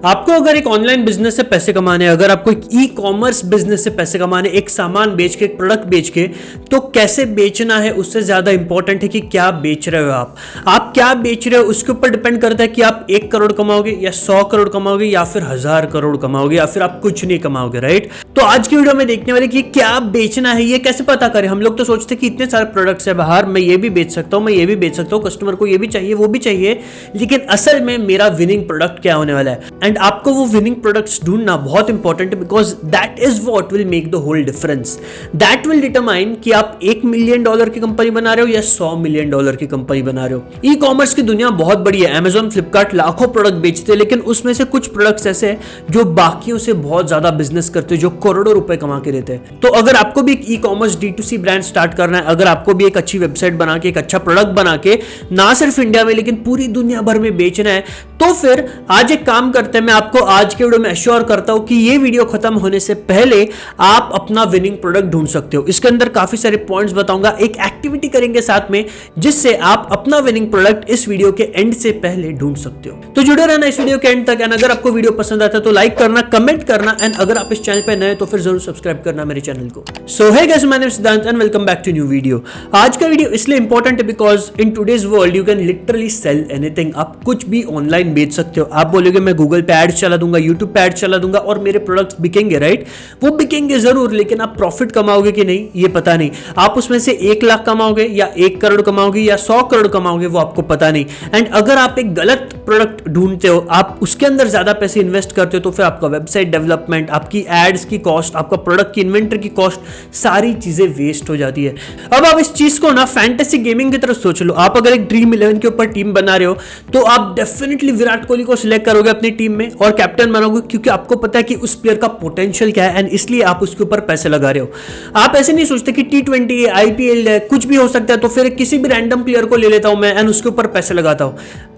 आपको अगर एक ऑनलाइन बिजनेस से पैसे कमाने, अगर आपको एक ई कॉमर्स बिजनेस से पैसे कमाने, एक सामान बेच के, एक प्रोडक्ट बेच के, तो कैसे बेचना है उससे ज्यादा इंपॉर्टेंट है कि क्या बेच रहे हो आप क्या बेच रहे हो उसके ऊपर डिपेंड करता है कि आप 1 करोड़ कमाओगे या 100 करोड़ कमाओगे या फिर 1000 करोड़ कमाओगे या फिर आप कुछ नहीं कमाओगे, राइट। तो आज की वीडियो में देखने वाले कि क्या बेचना है, ये कैसे पता करें। हम लोग तो सोचते हैं कि इतने सारे प्रोडक्ट्स है बाहर, मैं ये भी बेच सकता हूं, मैं ये भी बेच सकता हूं, कस्टमर को ये भी चाहिए, वो भी चाहिए, लेकिन असल में मेरा विनिंग प्रोडक्ट क्या होने वाला है। एंड आपको वो विनिंग प्रोडक्ट्स ढूंढना बहुत इंपॉर्टेंट है, because that is what will make the whole difference. That will determine कि आप $1 मिलियन की कंपनी बना रहे हो या $100 मिलियन की कंपनी बना रहे हो। ई कॉमर्स की दुनिया बहुत बड़ी है, Amazon, फ्लिपकार्ट लाखों प्रोडक्ट बेचते हैं, लेकिन उसमें से कुछ प्रोडक्ट्स ऐसे हैं जो बाकियों से बहुत ज्यादा बिजनेस करते हैं, जो करोड़ों रुपए कमा के देते हैं। तो अगर आपको भी एक e commerce D2C brand start करना है, अगर आपको भी एक अच्छी वेबसाइट बना के, एक अच्छा प्रोडक्ट बना के, ना सिर्फ इंडिया में लेकिन पूरी दुनिया भर में बेचना है, तो फिर आज एक काम करते हैं। मैं आपको आज के वीडियो में एश्योर करता हूं कि ये वीडियो खत्म होने से पहले आप अपना विनिंग प्रोडक्ट ढूंढ सकते हो। इसके अंदर काफी सारे पॉइंट्स बताऊंगा, एक एक्टिविटी करेंगे साथ में, जिससे आप अपना विनिंग प्रोडक्ट इस वीडियो के एंड से पहले ढूंढ सकते हो। तो जुड़े रहना इस वीडियो के एंड तक। एंड अगर आपको वीडियो पसंद आता है तो लाइक करना, कमेंट करना, एंड अगर आप इस चैनल पे नए तो फिर जरूर सब्सक्राइब करना मेरे चैनल को। So hey guys, my name is Siddhant and welcome back to new video. आज का वीडियो इसलिए इंपॉर्टेंट है because in today's world you can literally sell anything. आप कुछ भी ऑनलाइन बेच सकते हो। आप बोलोगे मैं गूगल पे एड्स चला दूंगा, यूट्यूब पे एड्स चला दूंगा और मेरे प्रोडक्ट्स बिकेंगे, राइट। वो बिकेंगे जरूर, लेकिन आप प्रॉफिट कमाओगे कि नहीं ये पता नहीं। आप उसमें से 1 लाख कमाओगे या 1 करोड़ कमाओगे या 100 करोड़ कमाओगे, वो आपको पता नहीं। एंड अगर आप एक गलत प्रोडक्ट ढूंढते हो, आप उसके अंदर ज्यादा पैसे इन्वेस्ट करते हो, तो फिर आपका वेबसाइट डेवलपमेंट, आपकी एड्स की कॉस्ट, आपका प्रोडक्ट की इन्वेंटरी की कॉस्ट, सारी चीजें वेस्ट हो जाती है। अब आप इस चीज को ना फैंटेसी गेमिंग की तरफ सोच लो। आप अगर एक ड्रीम 11 के ऊपर टीम बना रहे हो तो आप डेफिनेटली विराट कोहली को सिलेक्ट करोगे अपनी टीम में और कैप्टन बनाओगे, क्योंकि आपको पता है कि उस प्लेयर का पोटेंशियल क्या है, एंड इसलिए आप उसके ऊपर पैसे लगा रहे हो। आप ऐसे नहीं सोचते कि T20 IPL है, कुछ भी हो सकता है, तो फिर किसी भी रैंडम प्लेयर को ले लेता हूं मैं एंड उसके ऊपर पैसे लगाता हूं।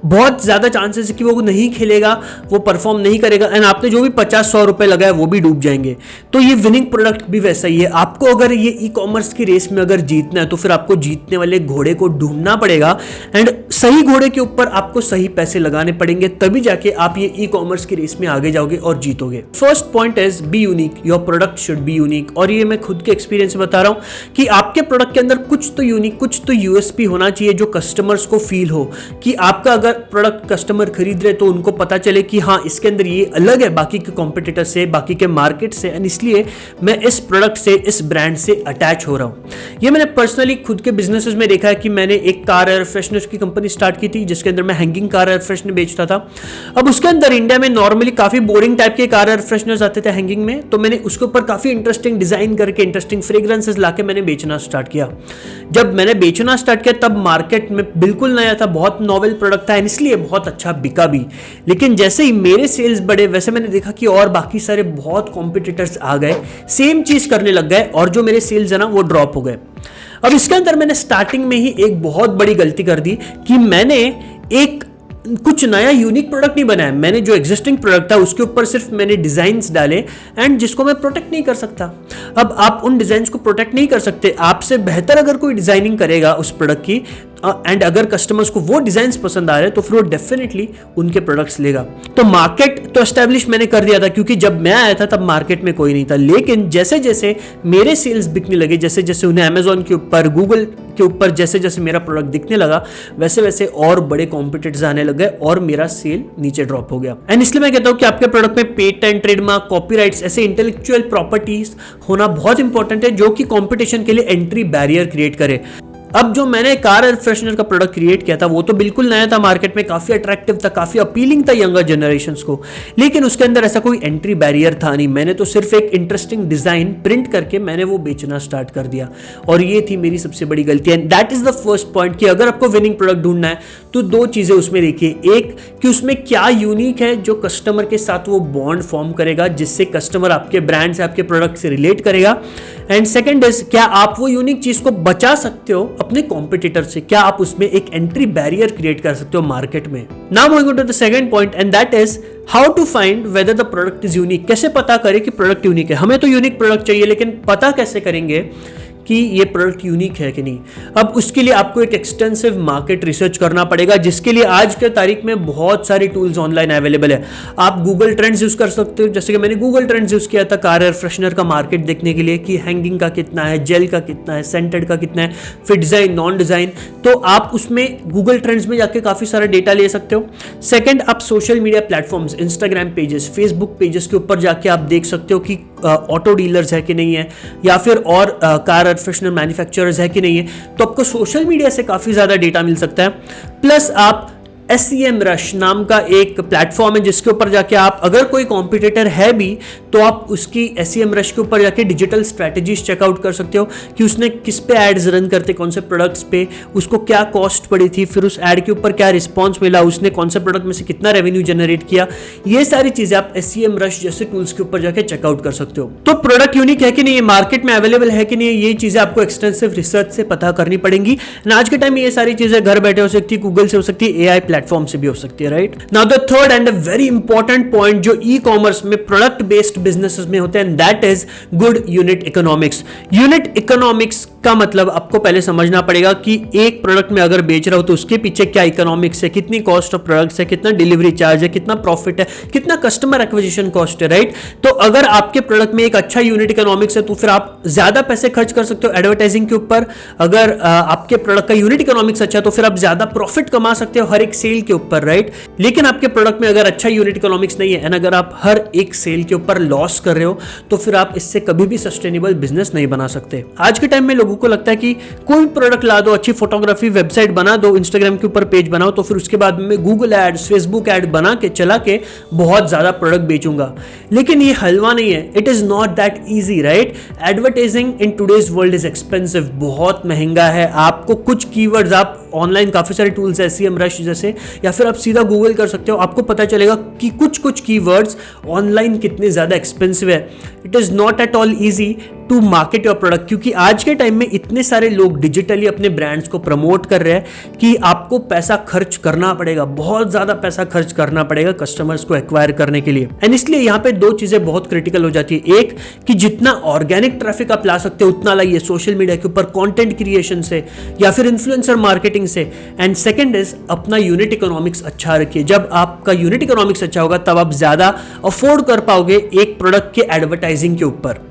बहुत ज्यादा चांसेस है कि वो नहीं खेलेगा, वो परफॉर्म नहीं करेगा, एंड आपने जो भी 50-100 रुपए लगाए वो भी डूब जाएंगे। तो ये विनिंग प्रोडक्ट भी वैसा ही है। आपको अगर ये ई कॉमर्स की रेस में अगर जीतना है तो फिर आपको जीतने वाले घोड़े को ढूंढना पड़ेगा, एंड सही घोड़े के ऊपर आपको सही पैसे लगाने पड़ेंगे, तभी जाके आप ये ई कॉमर्स की रेस में आगे जाओगे और जीतोगे। First point is be unique, your product should be unique. और ये मैं खुद के एक्सपीरियंस से बता रहा हूं कि आपके प्रोडक्ट के अंदर कुछ तो यूनिक, कुछ तो यूएसपी होना चाहिए, जो कस्टमर्स को फील हो कि आपका अगर प्रोडक्ट कस्टमर खरीद रहे तो उनको पता चले कि हाँ, इसके अंदर ये अलग है बाकी के कॉम्पिटिटर से, बाकी के मार्केट से, एंड इसलिए मैं इस प्रोडक्ट से, इस ब्रांड से अटैच हो रहा हूं। ये मैंने पर्सनली खुद के बिजनेसेस में देखा है कि मैंने एक कार एयर फ्रेशनर की कंपनी स्टार्ट की थी, जिसके अंदर मैं हैंगिंग कार एयर फ्रेशनर बेचता था। अब उसके अंदर इंडिया में नॉर्मली काफी बोरिंग टाइप के कार एयर फ्रेशनर्स आते थे हैंगिंग में, तो मैंने उसके ऊपर काफी इंटरेस्टिंग डिजाइन करके, इंटरेस्टिंग फ्रेग्रेंसेस लाके मैंने बेचना स्टार्ट किया। जब मैंने बेचना स्टार्ट किया तब मार्केट में बिल्कुल नया था, बहुत नॉवेल प्रोडक्ट था, इसलिए बहुत अच्छा बिका भी। लेकिन जैसे ही मेरे सेल्स बढ़े, वैसे मैंने देखा कि और बाकी सारे बहुत कॉम्पिटिटर्स आ गए, सेम चीज करने लग गए, और जो मेरे सेल्स है ना वो ड्रॉप हो गए। अब इसके अंदर मैंने स्टार्टिंग में ही एक बहुत बड़ी गलती कर दी कि मैंने एक कुछ नया यूनिक प्रोडक्ट नहीं बनाया। मैंने जो एग्जिस्टिंग प्रोडक्ट था उसके ऊपर सिर्फ मैंने डिजाइन्स डाले, एंड जिसको मैं प्रोटेक्ट नहीं कर सकता। अब आप उन डिजाइन्स को प्रोटेक्ट नहीं कर सकते। आपसे बेहतर अगर कोई डिजाइनिंग करेगा उस प्रोडक्ट की, एंड अगर कस्टमर्स को वो डिजाइन्स पसंद आ रहे हैं तो फिर वो डेफिनेटली उनके प्रोडक्ट्स लेगा। तो मार्केट तो एस्टेब्लिश मैंने कर दिया था, क्योंकि जब मैं आया था तब मार्केट में कोई नहीं था। लेकिन जैसे जैसे मेरे सेल्स बिकने लगे, जैसे जैसे उन्हें Amazon के ऊपर, गूगल के ऊपर जैसे जैसे मेरा प्रोडक्ट दिखने लगा, वैसे वैसे और बड़े कॉम्पिटिटर्स आने लगे और मेरा सेल नीचे ड्रॉप हो गया। एंड इसलिए मैं कहता हूं कि आपके प्रोडक्ट में पेटेंट, ट्रेडमार्क, कॉपीराइट्स, ऐसे इंटेलेक्चुअल प्रॉपर्टीज होना बहुत इंपॉर्टेंट है, जो कि कंपटीशन के लिए एंट्री बैरियर क्रिएट करे। अब जो मैंने कार एयर फ्रेशनर का प्रोडक्ट क्रिएट किया था वो तो बिल्कुल नया था, मार्केट में काफी अट्रैक्टिव था, काफी अपीलिंग था यंगर जनरेशंस को, लेकिन उसके अंदर ऐसा कोई एंट्री बैरियर था नहीं। मैंने तो सिर्फ एक इंटरेस्टिंग डिजाइन प्रिंट करके मैंने वो बेचना स्टार्ट कर दिया, और ये थी मेरी सबसे बड़ी गलती। And that is the first point कि अगर आपको विनिंग प्रोडक्ट ढूंढना है तो 2 चीजें उसमें देखिए। एक कि उसमें क्या यूनिक है जो कस्टमर के साथ वो बॉन्ड फॉर्म करेगा, जिससे कस्टमर आपके ब्रांड से, आपके प्रोडक्ट से रिलेट करेगा। एंड सेकंड इज, क्या आप वो यूनिक चीज को बचा सकते हो अपने कॉम्पिटिटर से, क्या आप उसमें एक एंट्री बैरियर क्रिएट कर सकते हो मार्केट में। Now moving to the second point, and that is how to find whether the product is unique. कैसे पता करें कि प्रोडक्ट यूनिक है। हमें तो यूनिक प्रोडक्ट चाहिए, लेकिन पता कैसे करेंगे कि ये प्रोडक्ट यूनिक है कि नहीं। अब उसके लिए आपको एक एक्सटेंसिव मार्केट रिसर्च करना पड़ेगा, जिसके लिए आज के तारीख में बहुत सारी टूल्स ऑनलाइन अवेलेबल है। आप गूगल ट्रेंड्स यूज कर सकते हो, जैसे कि मैंने गूगल ट्रेंड्स यूज किया था कार एयर फ्रेशनर का मार्केट देखने के लिए कि हैंगिंग का कितना है, जेल का कितना है, सेंटेड का कितना है, फिट डिजाइन, नॉन डिजाइन। तो आप उसमें गूगल ट्रेंड्स में जाके काफी सारा डेटा ले सकते हो। सेकंड, आप social media platforms, Instagram pages, Facebook pages के ऊपर जाके आप देख सकते हो कि ऑटो डीलर्स है कि नहीं है, या फिर और कार एयर फ्रेशनर मैन्युफैक्चरर्स है कि नहीं है। तो आपको सोशल मीडिया से काफी ज्यादा डेटा मिल सकता है। प्लस आप SEMrush नाम का एक प्लेटफॉर्म है जिसके ऊपर जाके आप, अगर कोई कॉम्पिटिटर है भी तो आप उसकी SEMrush के ऊपर जाके डिजिटल स्ट्रेटजीज चेकआउट कर सकते हो कि उसने किस पे एड्स रन करते, कौन से प्रोडक्ट्स पे, उसको क्या कॉस्ट पड़ी थी, फिर उस एड के ऊपर क्या रिस्पॉन्स मिला, उसने कौन से प्रोडक्ट में से कितना रेवेन्यू जनरेट किया। ये सारी चीजें आप SEMrush जैसे टूल्स के ऊपर जाके चेकआउट कर सकते हो। तो प्रोडक्ट यूनिक है कि नहीं, मार्केट में अवेलेबल है कि नहीं, ये चीजें आपको एक्सटेंसिव रिसर्च से पता करनी पड़ेंगी। आज के टाइम में ये सारी चीजें घर बैठे हो सकती है, गूगल से हो सकती है, AI प्लेटफॉर्म से भी हो सकती है, right. Now the third and a very important point जो ई कॉमर्स में प्रोडक्ट बेस्ड बिजनेसेस में होते हैं, that is good unit economics. Unit economics का मतलब आपको पहले समझना पड़ेगा कि एक प्रोडक्ट में अगर बेच रहा हो तो उसके पीछे क्या इकोनॉमिक्स है, कितनी कॉस्ट ऑफ प्रोडक्ट्स है, कितना डिलीवरी चार्ज है, कितना प्रॉफिट है, कितना कस्टमर एक्विजिशन कॉस्ट है, राइट। तो अगर आपके प्रोडक्ट में एक अच्छा यूनिट इकोनॉमिक्स है तो फिर आप ज्यादा पैसे खर्च कर सकते हो एडवर्टाइजिंग के ऊपर। अगर आपके प्रोडक्ट का यूनिट इकोनॉमिक्स अच्छा है तो फिर आप ज्यादा प्रॉफिट कमा सकते हो हर एक सेल के ऊपर, राइट। लेकिन आपके प्रोडक्ट में अगर अच्छा यूनिट इकोनॉमिक्स नहीं है एंड अगर आप हर एक सेल के ऊपर लॉस कर रहे हो तो फिर आप इससे कभी भी सस्टेनेबल बिजनेस नहीं बना सकते। आज के टाइम में लोगों को लगता है कि कोई प्रोडक्ट ला दो, अच्छी फोटोग्राफी वेबसाइट बना दो, इंस्टाग्राम के ऊपर पेज बनाओ, तो फिर उसके बाद में गूगल एड्स, फेसबुक एड बना के चला के बहुत ज्यादा प्रोडक्ट बेचूंगा। लेकिन ये हलवा नहीं है, it is not that easy, right. Advertising in today's world is expensive, बहुत महंगा है। आपको कुछ कीवर्ड्स, आप ऑनलाइन काफी सारे टूल्स है SEMrush जैसे, या फिर आप सीधा गूगल कर सकते हो, आपको पता चलेगा कि कुछ कीवर्ड्स ऑनलाइन कितने ज्यादा एक्सपेंसिव है। It is not at all easy to market your product, क्योंकि आज के टाइम में इतने सारे लोग डिजिटली अपने ब्रांड्स को प्रमोट कर रहे हैं कि आपको पैसा खर्च करना पड़ेगा, बहुत ज्यादा पैसा खर्च करना पड़ेगा कस्टमर्स को एक्वायर करने के लिए। एंड इसलिए यहाँ पे दो चीजें बहुत क्रिटिकल हो जाती है। एक कि जितना ऑर्गेनिक ट्रैफिक आप ला सकते हो उतना लाइए सोशल मीडिया के ऊपर, कंटेंट क्रिएशन से या फिर इन्फ्लुएंसर मार्केटिंग से। एंड सेकंड इज अपना यूनिट इकोनॉमिक्स अच्छा रखिए। जब आपका यूनिट इकोनॉमिक्स अच्छा होगा तब आप ज्यादा अफोर्ड कर पाओगे एक प्रोडक्ट के एडवर्टाइजिंग के ऊपर।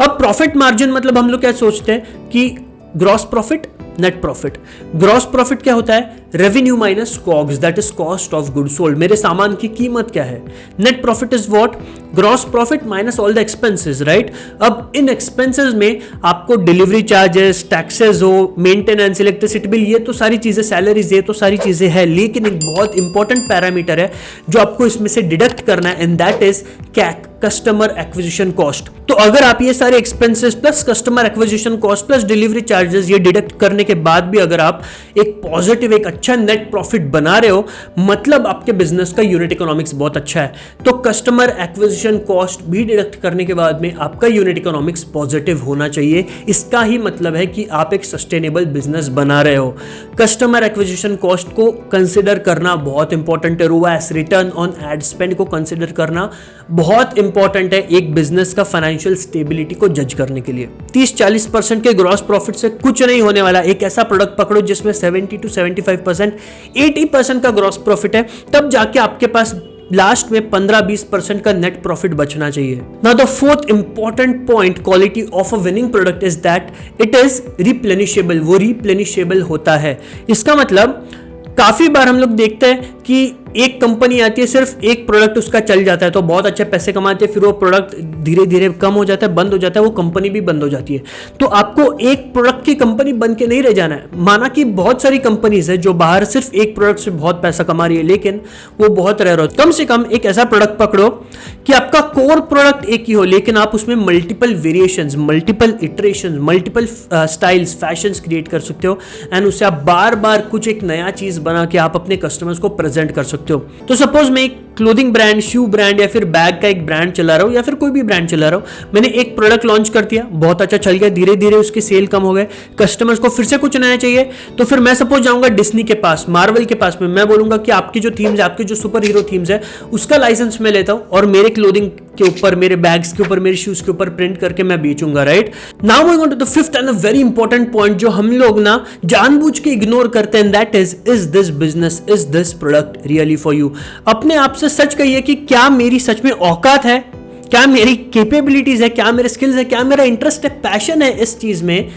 अब प्रॉफिट मार्जिन मतलब हम लोग क्या सोचते हैं कि gross profit, net profit. Gross profit क्या होता है? Revenue minus COGS, that is cost of good sold, मेरे सामान की कीमत क्या है। Net profit is what? Gross profit minus all the expenses, right. अब इन एक्सपेंसेस में आपको डिलीवरी चार्जेस, टैक्सेस हो, मेंटेनेंस, इलेक्ट्रिसिटी बिल, ये तो सारी चीजें, सैलरीज, ये तो सारी चीजें है। लेकिन एक बहुत इंपॉर्टेंट पैरामीटर है जो आपको इसमें से डिडक्ट करना है, and that is CAC, customer acquisition cost. तो अगर आप ये सारे expenses plus customer acquisition cost plus delivery charges ये डिडक्ट करने के बाद भी अगर आप एक पॉजिटिव, एक अच्छा नेट प्रॉफिट बना रहे हो, मतलब आपके बिजनेस का यूनिट इकोनॉमिक्स बहुत अच्छा है। तो कस्टमर एक्विजिशन कॉस्ट भी डिडक्ट करने के बाद में आपका यूनिट इकोनॉमिक्स पॉजिटिव होना चाहिए। इसका ही मतलब है कि आप एक सस्टेनेबल बिजनेस बना रहे हो। कस्टमर एक्विजिशन कॉस्ट को कंसिडर करना बहुत इंपॉर्टेंट है। ROAS, return on ad spend को कंसिडर करना बहुत इंपॉर्टेंट है एक बिजनेस का फाइनेंशियल स्टेबिलिटी को जज करने के लिए। 30-40% के ग्रॉस प्रॉफिट से कुछ नहीं होने वाला। एक ऐसा प्रोडक्ट पकड़ो जिसमें 70 to 75%, 80% का ग्रॉस प्रॉफिट है, तब जाके आपके पास लास्ट में 15-20% का नेट प्रॉफिट बचना चाहिए। Now the fourth important point quality of a winning product is that it is replenishable. वो रिप्लेनिशेबल होता है। इसका मतलब काफी बार हम लोग देखते हैं कि एक कंपनी आती है, सिर्फ एक प्रोडक्ट उसका चल जाता है तो बहुत अच्छे पैसे कमाते हैं, फिर वो प्रोडक्ट धीरे धीरे कम हो जाता है, बंद हो जाता है, वो कंपनी भी बंद हो जाती है। तो आपको एक प्रोडक्ट की कंपनी बन के नहीं रह जाना है। माना कि बहुत सारी कंपनीज है जो बाहर सिर्फ एक प्रोडक्ट से बहुत पैसा कमा रही है, लेकिन वो बहुत रेयर होता है। कम से कम एक ऐसा प्रोडक्ट पकड़ो कि आपका कोर प्रोडक्ट एक ही हो, लेकिन आप उसमें multiple variations, multiple iterations, multiple styles, fashions create कर सकते हो, एंड उससे आप बार बार कुछ एक नया चीज बना के आप अपने कस्टमर्स को प्रेजेंट कर सकते हो। तो सपोज मैं एक क्लोथिंग ब्रांड, शू ब्रांड या फिर बैग का एक ब्रांड चला रहा हूँ या फिर कोई भी ब्रांड चला रहा हूँ, मैंने एक प्रोडक्ट लॉन्च कर दिया, बहुत अच्छा चल गया, धीरे धीरे उसके सेल कम हो गए, कस्टमर्स को फिर से कुछ नया चाहिए, तो फिर मैं सपोज जाऊंगा डिज्नी के पास, मार्वल के पास में, मैं बोलूंगा कि आपकी जो थीम्स है, आपके जो सुपर हीरो थीम्स है, उसका लाइसेंस मैं लेता हूं और मेरे क्लोथिंग के ऊपर, मेरे बैग्स के ऊपर, मेरे शूज के ऊपर प्रिंट करके मैं बेचूंगा, right. Now moving on to the fifth and very important point जो हम लोग ना जानबूझ के इग्नोर करते हैं, that is this business, is this product really for you. अपने आप से सच कहिए कि क्या मेरी सच में औकात है, क्या मेरी कैपेबिलिटीज है, क्या मेरे स्किल्स है, क्या मेरा इंटरेस्ट है, पैशन है इस चीज में,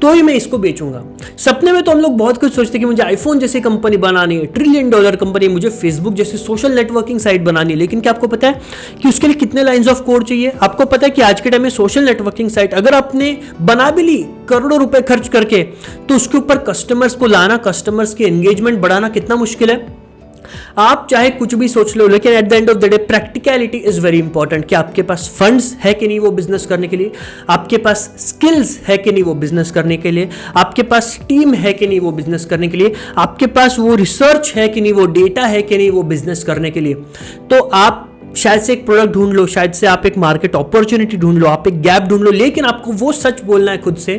तो ही मैं इसको बेचूंगा। सपने में तो हम लोग बहुत कुछ सोचते हैं कि मुझे आईफोन जैसी कंपनी बनानी है, $1 ट्रिलियन कंपनी, मुझे फेसबुक जैसी सोशल नेटवर्किंग साइट बनानी है, लेकिन क्या आपको पता है कि उसके लिए कितने लाइंस ऑफ कोड चाहिए? आपको पता है कि आज के टाइम में सोशल नेटवर्किंग साइट अगर आपने बना भी ली करोड़ों रुपए खर्च करके, तो उसके ऊपर कस्टमर्स को लाना, कस्टमर्स की एंगेजमेंट बढ़ाना कितना मुश्किल है। आप चाहे कुछ भी सोच लो, लेकिन at the end of the day practicality is very important कि आपके पास फंड्स है कि नहीं वो बिजनेस करने के लिए, आपके पास स्किल्स है कि नहीं वो बिजनेस करने के लिए, आपके पास टीम है कि नहीं वो बिजनेस करने के लिए, आपके पास वो रिसर्च है कि नहीं, वो डेटा है कि नहीं वो बिजनेस करने के लिए। तो आप शायद से एक प्रोडक्ट ढूंढ लो, शायद से आप एक मार्केट अपॉर्चुनिटी ढूंढ लो, आप एक गैप ढूंढ लो, लेकिन आपको वो सच बोलना है खुद से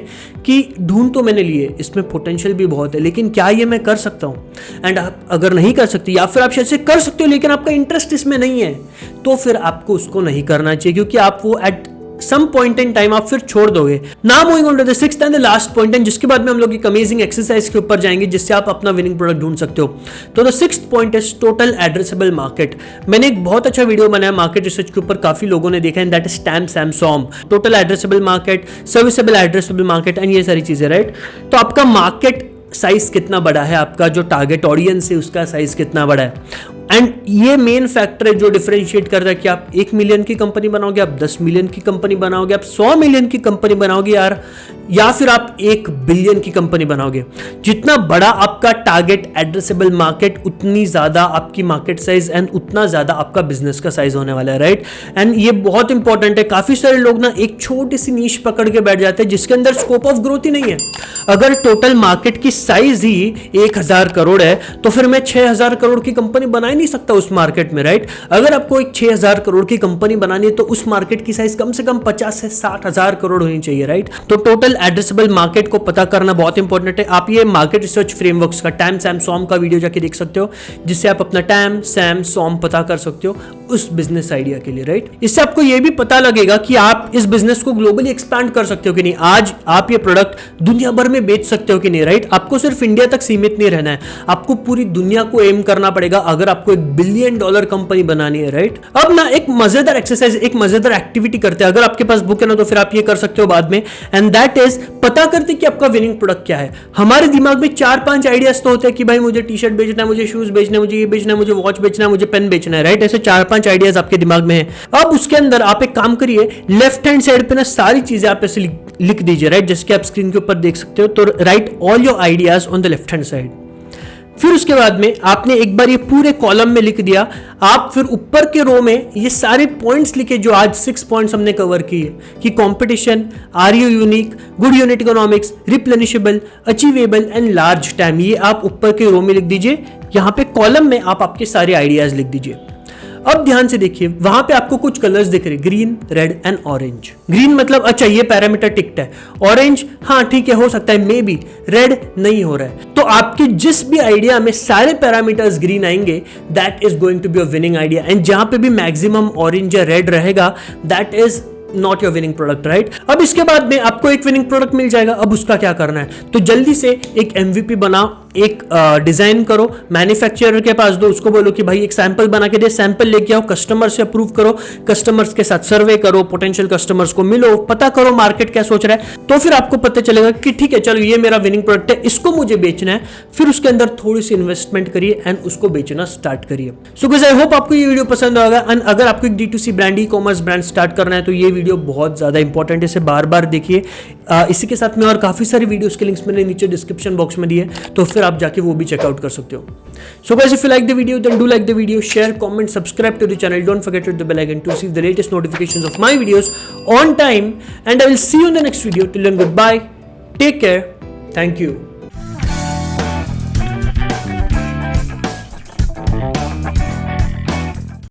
कि ढूंढ तो मैंने लिए, इसमें पोटेंशियल भी बहुत है, लेकिन क्या ये मैं कर सकता हूं। एंड आप अगर नहीं कर सकते, या फिर आप शायद से कर सकते हो लेकिन आपका इंटरेस्ट इसमें नहीं है, तो फिर आपको उसको नहीं करना चाहिए, क्योंकि आप वो at some point in time आप फिर छोड़ दोगे। Now moving on to the sixth and the last point, and जिसके बाद में हम लोग एक अमेजिंग एक्सरसाइज के ऊपर जाएंगे जिससे आप अपना विनिंग प्रोडक्ट ढूंढ सकते हो। तो the sixth point is total addressable market. मैंने एक बहुत अच्छा वीडियो बनाया मार्केट रिसर्च के ऊपर, काफी लोगों ने देखा, and that is TAM SAM SOM, total addressable market, serviceable addressable market and ये सारी चीजें, राइट। तो आपका मार्केट साइज कितना बड़ा है, आपका जो टारगेट ऑडियंस है उसका साइज कितना बड़ा है, एंड ये मेन फैक्टर है जो डिफरेंशिएट कर रहा है कि आप 1 मिलियन की कंपनी बनाओगे, आप 10 मिलियन की कंपनी बनाओगे, आप 100 मिलियन की कंपनी बनाओगे यार, या फिर आप 1 बिलियन की कंपनी बनाओगे। जितना बड़ा आपका टारगेट एड्रेसेबल मार्केट, उतनी ज्यादा आपकी मार्केट साइज एंड उतना ज्यादा आपका बिजनेस का साइज होने वाला है, राइट। एंड ये बहुत इंपॉर्टेंट है। काफी सारे लोग ना एक छोटी सी नीश पकड़ के बैठ जाते हैं जिसके अंदर स्कोप ऑफ ग्रोथ ही नहीं है। अगर टोटल मार्केट की साइज ही 1000 करोड़ है तो फिर मैं 6000 करोड़ की कंपनी बना ही नहीं सकता उस मार्केट में, राइट। अगर आपको एक 6000 करोड़ की कंपनी बनानी है तो उस मार्केट की साइज कम से कम 50 से 60 हजार करोड़ होनी चाहिए, राइट। तो टोटल एड्रेसेबल मार्केट को पता करना बहुत इंपॉर्टेंट है। आप ये मार्केट रिसर्च फ्रेमवर्क्स का टैम सैम सॉम का वीडियो जाके देख सकते हो, जिससे आप अपना टैम सैम सॉम पता कर सकते हो उस बिजनेस आइडिया के लिए, राइट। इससे आपको यह भी पता लगेगा कि आप इस बिजनेस को ग्लोबली एक्सपैंड कर सकते हो कि नहीं। आज आप ये प्रोडक्ट दुनिया भर में बेच सकते हो कि नहीं, राइट। आपको सिर्फ इंडिया तक सीमित नहीं रहना है, आपको पूरी दुनिया को एम करना पड़ेगा अगर आपको $1 बिलियन कंपनी बनानी है, राइट। अब ना एक मजेदार एक्सरसाइज, एक मजेदार एक्टिविटी करते हैं। अगर आपके पास बुक है ना तो फिर आप ये कर सकते हो बाद में, एंड दैट इज पता करते कि आपका विनिंग प्रोडक्ट क्या है। हमारे दिमाग में 4-5 आइडियाज तो होते हैं कि भाई मुझे टी शर्ट बेचना है, मुझे शूज बेचना है, मुझे ये बेचना है, मुझे वॉच बेचना है, मुझे पेन बेचना है, राइट। ऐसे 4-5 आइडियाज आपके दिमाग में है। अब उसके अंदर आप एक काम करिए, लेफ्ट हैंड साइड पे ना सारी चीजें आप ऐसे लिख दीजिए, राइट, जैसे आप स्क्रीन के ऊपर देख सकते हो। तो right all your ideas on the left hand side. फिर उसके बाद में आपने एक बार ये पूरे कॉलम में लिख दिया, आप फिर ऊपर के रो में ये सारे पॉइंट्स लिखे जो आज 6 पॉइंट्स हमने कवर किए कि competition, are you unique, good unit economics, replenishable, achievable and large time. ये आप ऊपर के रो में लिख दीजिए, यहां पे कॉलम में आप आपके सारे आइडियाज लिख दीजिए। अब ध्यान से देखिए, वहां पे आपको कुछ कलर्स दिख रहे, green, red and orange. Green मतलब अच्छा ये पैरामीटर टिक्ड है, ऑरेंज हाँ ठीक है हो सकता है मे बी, रेड नहीं हो रहा है। तो आपके जिस भी आइडिया में सारे पैरामीटर्स ग्रीन आएंगे that is going to be a winning idea, and जहां पे भी मैक्सिमम ऑरेंज या रेड रहेगा that is not your winning product, right. अब इसके बाद में आपको एक विनिंग प्रोडक्ट मिल जाएगा। अब उसका क्या करना है, तो जल्दी से एक MVP बनाओ, एक डिजाइन करो, मैन्युफैक्चरर के पास दो, उसको बोलो कि भाई एक सैंपल बना के दे, सैंपल लेके आओ, कस्टमर से अप्रूव करो, कस्टमर्स के साथ सर्वे करो, पोटेंशियल कस्टमर्स को मिलो, पता करो मार्केट क्या सोच रहा है, तो फिर आपको पता चलेगा कि ठीक है चलो ये मेरा विनिंग प्रोडक्ट है, इसको मुझे बेचना है। फिर उसके अंदर थोड़ी सी इन्वेस्टमेंट करिए एंड उसको बेचना स्टार्ट करिए। सो गाइस आई होप आपको ये वीडियो पसंद आएगा, एंड अगर आपको एक D2C brand, e-commerce brand start करना है तो ये वीडियो बहुत ज्यादा इंपॉर्टेंट है, इसे बार बार देखिए। इसी के साथ में और काफी सारी वीडियोस के लिंक्स मैंने नीचे डिस्क्रिप्शन बॉक्स में दिए, तो फिर आप जाके वो भी चेकआउट कर सकते हो। So guys, if you like the video, then do like the video, share, comment, subscribe to the channel. Don't forget to hit the bell icon to receive the latest notifications of my videos on time. And I will see you in the next video. Till then, goodbye. Take care. Thank you.